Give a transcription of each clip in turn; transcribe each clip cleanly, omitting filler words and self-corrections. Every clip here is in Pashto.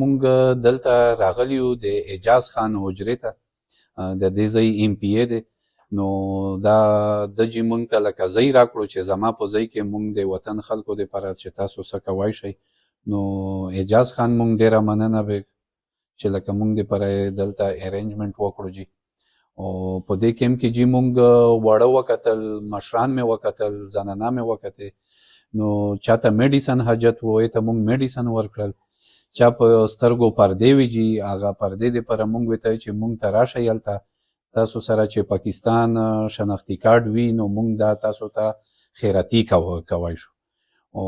مونږ دلته راغلی یو د اعجاز خان حجرې ته، د دې ځای ایم پی ای دی. نو دا د جی مونږ ته لکه ځای راکړو چې زما په ځای کې مونږ د وطن خلکو دپاره چې تاسو څه کوی شئ. نو اعجاز خان مونږ ډېره مننه به چې لکه مونږ دپاره دلته ارینجمنټ وکړو جی. او په دې کیمپ کې جی مونږ واړه وکتل، مشران مې وکتل، زنانه مې وکتې. نو چاته میډیسن حاجت و هغې ته مونږ میډیسن ورکړل. چا په سترګو پردې وي جي، هغه پردې دپاره مونږ ورته چې مونږ ته راشئ هلته تاسو سره چې پاکستان شناختي کارډ وي نو مونږ دا تاسو ته خیراتي کوی شو. او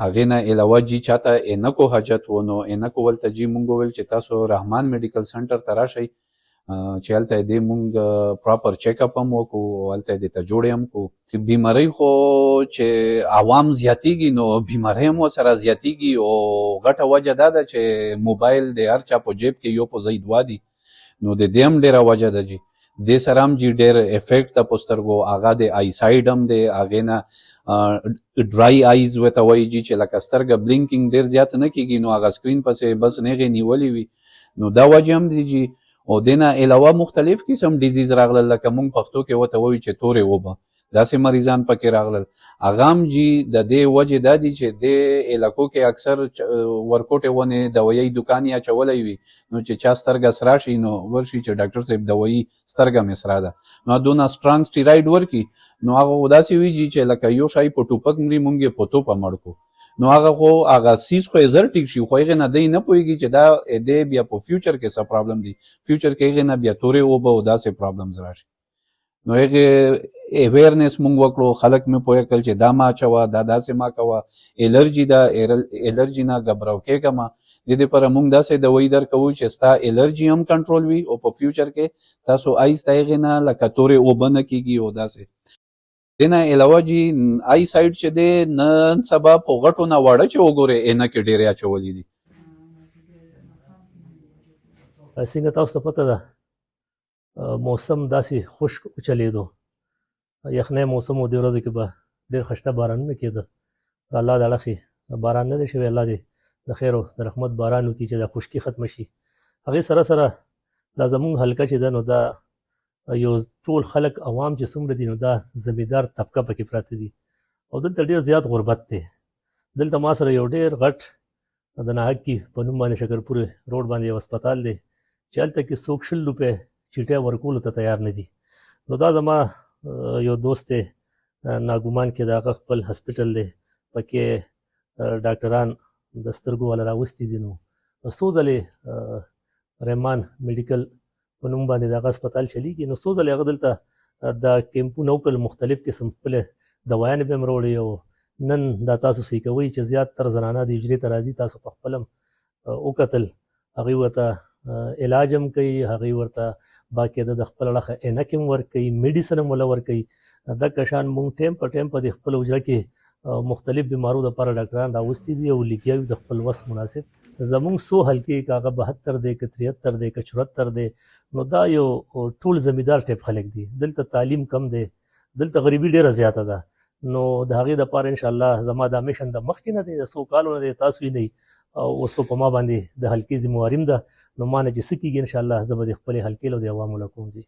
هغې نه علاوه جي چاته عینکو حاجت و نو عینکو ولته جي مونږ وویل چې تاسو رحمان میډیکل سنټر ته راشئ چې هلته دې مونږ پراپر چیک اپ هم وکړو او هلته دې ته جوړې هم کړو. بیمارۍ خو چې عوام زیاتیږي نو بیمارۍ هم ورسره زیاتیږي او غټه وجه دا ده چې موبایل د هر چا په جیب کې یو په ځای دوه دي، نو د دې هم ډېره وجه ده جي. دې سره هم جي ډېر افیکټ ده په سترګو، هغه د آی سایډ هم دی، هغې نه ډرای آیز ورته وایي جي چې لکه سترګه بلینکینګ ډېر زیات نه کېږي نو هغه سکرین پسې بس نیغې نیولې وي، نو دا وجې هم دی جي. او دې نه علاوه مختلف قسم ډیزیز راغلل، لکه مونږ پښتو کې ورته وایو چې تورې وبه، داسې مریضان پکې راغلل. هغه هم جي د دې وجې دا دي چې دې علاقو کې اکثر ورکوټې ونې دوایي دوکان یې اچولی وي، نو چې چا سترګه سره شي نو ورشي چې ډاکټر صاحب دوایي سترګه مې سره ده، نو دونه سټرانګ سټیراید ورکړي، نو هغه خو داسې وي جي چې لکه یو شی په ټوپک مري مونږ یې په توپه مړ کړو، نو هغه خو هغه سیز خو یې زر ټیک شي، خو هغې نه دی نه پوهېږي چې دا دی بیا په فیوچر کې څه پرابلم دی، فیوچر کې هغې نه بیا تورې اوبه او داسې پرابلمز راشي. نو هغې اویرنس مونږ وکړو، خلک مې پوه کړل چې دا ما اچوه، دا داسې ما کوه، الرجي ده، الرجي نه ګبراو کېږه ما. د دې لپاره مونږ داسې دوایي درکوو چې ستا الرجي هم کنټرول وي او په فیوچر کې تاسو آیسته هغې نه لکه تورې اوبه نه کېږي او داسې. دې نه علاوه جي آی سایډ چې دی نن سبا په غټو نه واړه چې وګورې عینکې ډېرې اچولي دي. څنګه تاسو ته پته ده موسم داسې خشک وچلېدو، یخنی موسم و، دې ورځو کې به ډېر خشته بارانونه کېده. د الله د اړخې باران نه دی شوی، الله دې د خیر او د رحمت باران وکړي چې دا خشکي ختمه شي. هغې سره سره دا زمونږ حلقه چې ده نو دا یو ټول خلک عوام چې څومره دي نو دا زمیندار طبقه پکې پراته دي او دلته ډېر زیات غربت دی. دلته ما سره یو ډېر غټ د ناحقي په نوم باندې شکرپور روډ باندې یو هسپتال دی چې هلته کې څوک 100 روپۍ چیټۍ ورکولو ته تیار نه دي. نو دا زما یو دوست دی ناګومان کې د هغه خپل هسپټل دی، پکې ډاکټران د سترګو والا راوستي دي. نو څو ځلې رحمان میډیکل په نوم باندې د هغه هسپتال چلیږي، نو څو ځلې هغه دلته دا کیمپونه وکړل، مختلف قسم خپلې دوایانې به یې هم راوړې. او نن دا تاسو صحیح کوئ چې زیاتره زنانه د حجرې ته راځي، تاسو په خپل هم وکتل، هغوی ورته علاج هم کوي، هغوی ورته باقاعده د خپل اړخه عینکې هم ورکوي، میډیسن هم وله ورکوي. دغه شان مونږ ټایم په ټایم په دې خپل حجره کې مختلف بیمارو دپاره ډاکټران راوستي دي او لګیا وي د خپل وس مناسب. زمونږ څو حلقې که هغه 72 دی که 73 دی که 74 دی، نو دا یو ټول زمیندار ټایپ خلک دي. دلته تعلیم کم دی، دلته غریبي ډېره زیاته ده. نو د هغې دپاره انشاءالله زما دا میشن د مخکې نه دی، د څو کالو نه دی، تاسو وینئ اوس خو په ما باندې د حلقې ذمهواري هم ده. نو ما نه چې څه کېږي انشاءالله زه به د خپلې حلقې له د عوامو له کوم دي.